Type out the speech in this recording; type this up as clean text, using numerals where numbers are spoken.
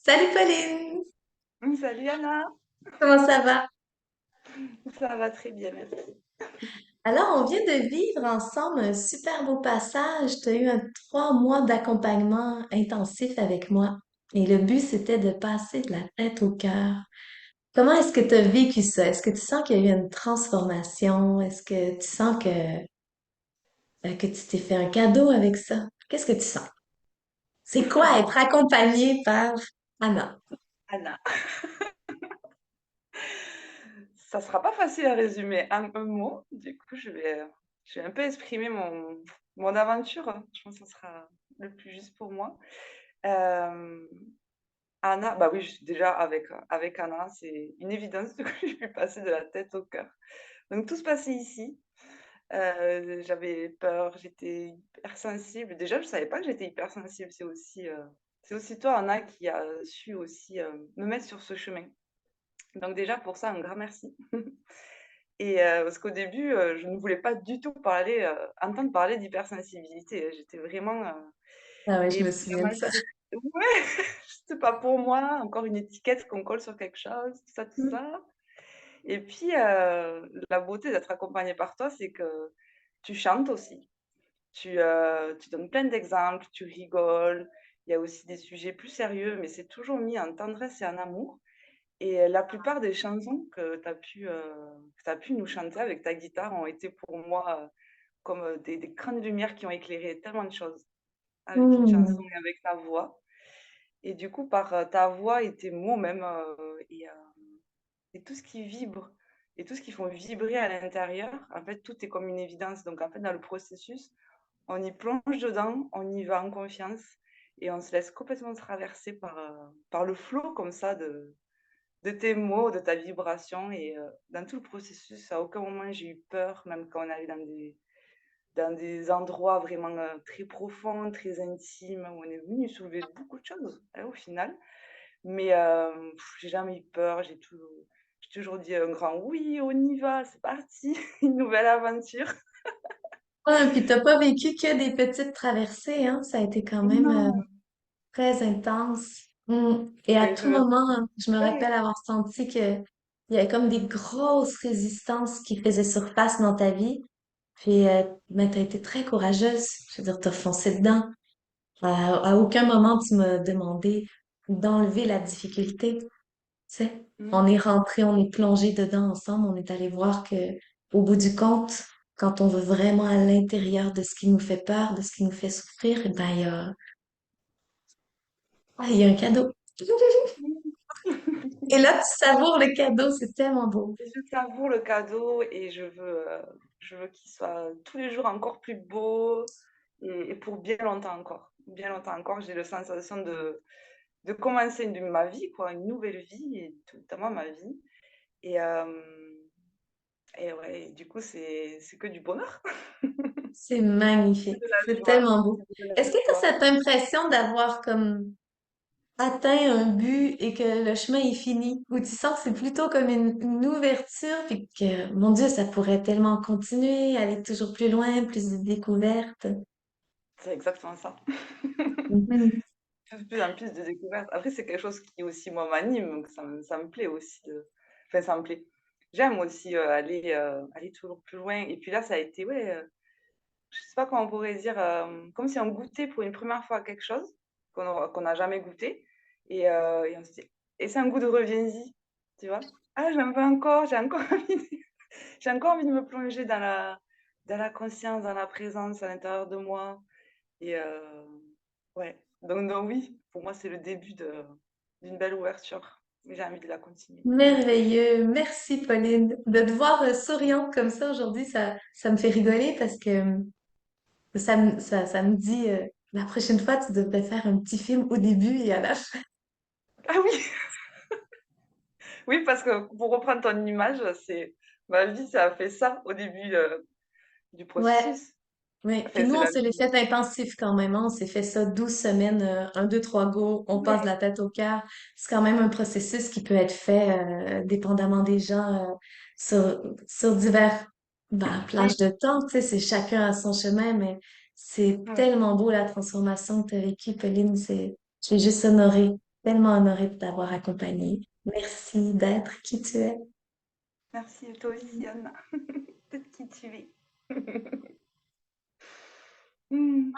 Salut Pauline, Salut Anna, comment ça va? ça va très bien, merci. Alors, on vient de vivre ensemble un super beau passage. Tu as eu 3 mois d'accompagnement intensif avec moi. Et le but, c'était de passer de la tête au cœur. Comment est-ce que tu as vécu ça? Est-ce que tu sens qu'il y a eu une transformation? Est-ce que tu sens que tu t'es fait un cadeau avec ça? Qu'est-ce que tu sens? C'est quoi être accompagné par Anna? Anna, ça sera pas facile à résumer en un mot, du coup je vais un peu exprimer mon aventure, je pense que ce sera le plus juste pour moi. Euh, Anna, bah oui, déjà avec Anna, c'est une évidence que je suis passée de la tête au cœur. Donc tout se passait ici. J'avais peur, j'étais hypersensible. Déjà, je savais pas que j'étais hypersensible. C'est aussi toi, Anna, qui a su aussi me mettre sur ce chemin. Donc déjà, pour ça, un grand merci. Et parce qu'au début, je ne voulais pas du tout entendre parler d'hypersensibilité. J'étais vraiment. Ah ouais, je Et me souviens de finalement, ça. ouais, c'était pas pour moi. Encore une étiquette qu'on colle sur quelque chose, tout ça, tout ça. Et puis, la beauté d'être accompagnée par toi, c'est que tu chantes aussi. Tu donnes plein d'exemples, tu rigoles. Il y a aussi des sujets plus sérieux, mais c'est toujours mis en tendresse et en amour. Et la plupart des chansons que tu as pu nous chanter avec ta guitare ont été pour moi comme des grandes lumières qui ont éclairé tellement de choses avec une chanson Hmm. et avec ta voix. Et du coup, par ta voix et tes mots même, et tout ce qui vibre, et tout ce qui font vibrer à l'intérieur, en fait, tout est comme une évidence. Donc, en fait, dans le processus, on y plonge dedans, on y va en confiance, et on se laisse complètement traverser par le flot comme ça de tes mots, de ta vibration. Et dans tout le processus, à aucun moment j'ai eu peur, même quand on allait dans des endroits vraiment très profonds, très intimes, où on est venu soulever beaucoup de choses hein, au final. Mais j'ai jamais eu peur, j'ai toujours dit un grand oui, on y va, c'est parti, une nouvelle aventure. Ah, puis t'as pas vécu que des petites traversées, hein? Ça a été quand même Non, très intense. Et à mais je tout me moment, hein, je me rappelle. rappelle avoir senti que il y avait comme des grosses résistances qui faisaient surface dans ta vie. Puis, ben, t'as été très courageuse. Je veux dire, t'as foncé dedans. À aucun moment tu m'as demandé d'enlever la difficulté. Tu sais, Mm. on est rentré, on est plongé dedans ensemble. On est allé voir que, au bout du compte, quand on va vraiment à l'intérieur de ce qui nous fait peur, de ce qui nous fait souffrir, eh ben, il y a un cadeau. Et là, tu savoures le cadeau, c'est tellement beau. Et je savoure le cadeau et je veux qu'il soit tous les jours encore plus beau et pour bien longtemps encore. Bien longtemps encore, j'ai la sensation de commencer ma vie, quoi, une nouvelle vie, et notamment ma vie. Et, et ouais, du coup, c'est que du bonheur, C'est que magnifique. de la C'est joie, tellement beau. que de la Est-ce que tu as joie. cette impression d'avoir comme atteint un but et que le chemin est fini? Ou tu sens que c'est plutôt comme une ouverture puis que, mon Dieu, ça pourrait tellement continuer, aller toujours plus loin, plus de découvertes? C'est exactement ça. Mhm. Plus en plus de découvertes. Après, c'est quelque chose qui aussi, moi, m'anime, donc ça me plaît aussi. Enfin, ça me plaît. J'aime aussi aller toujours plus loin. Et puis là, ça a été, ouais, je sais pas comment on pourrait dire, comme si on goûtait pour une première fois à quelque chose qu'on n'a jamais goûté. Et on se dit, et c'est un goût de reviens-y, tu vois. Ah, j'en veux encore, j'ai encore j'ai encore envie de me plonger dans la conscience, dans la présence à l'intérieur de moi. Et ouais, donc oui, pour moi, c'est le début d'une belle ouverture. J'ai envie de la continuer. Merveilleux. Merci, Pauline. De te voir souriante comme ça aujourd'hui, ça me fait rigoler parce que ça me dit, la prochaine fois, tu devrais faire un petit film au début et à la fin. Ah oui, oui, parce que pour reprendre ton image, c'est ma vie, ça a fait ça au début du Ouais. processus. Oui, puis Enfin, nous, c'est on la se l'est vie. fait intensif quand même, hein. On s'est fait ça 12 semaines, 1, 2, 3 go, on passe de Ouais. la tête au cœur. C'est quand même un processus qui peut être fait dépendamment des gens sur divers plages de temps. Tu sais, c'est chacun à son chemin, mais c'est Ouais. tellement beau la transformation que tu as vécue, Pauline. Je suis juste honorée. Tellement honorée de t'avoir accompagnée. Merci d'être qui tu es. Merci à toi aussi, Anna. Peut-être qui tu es. Hmm.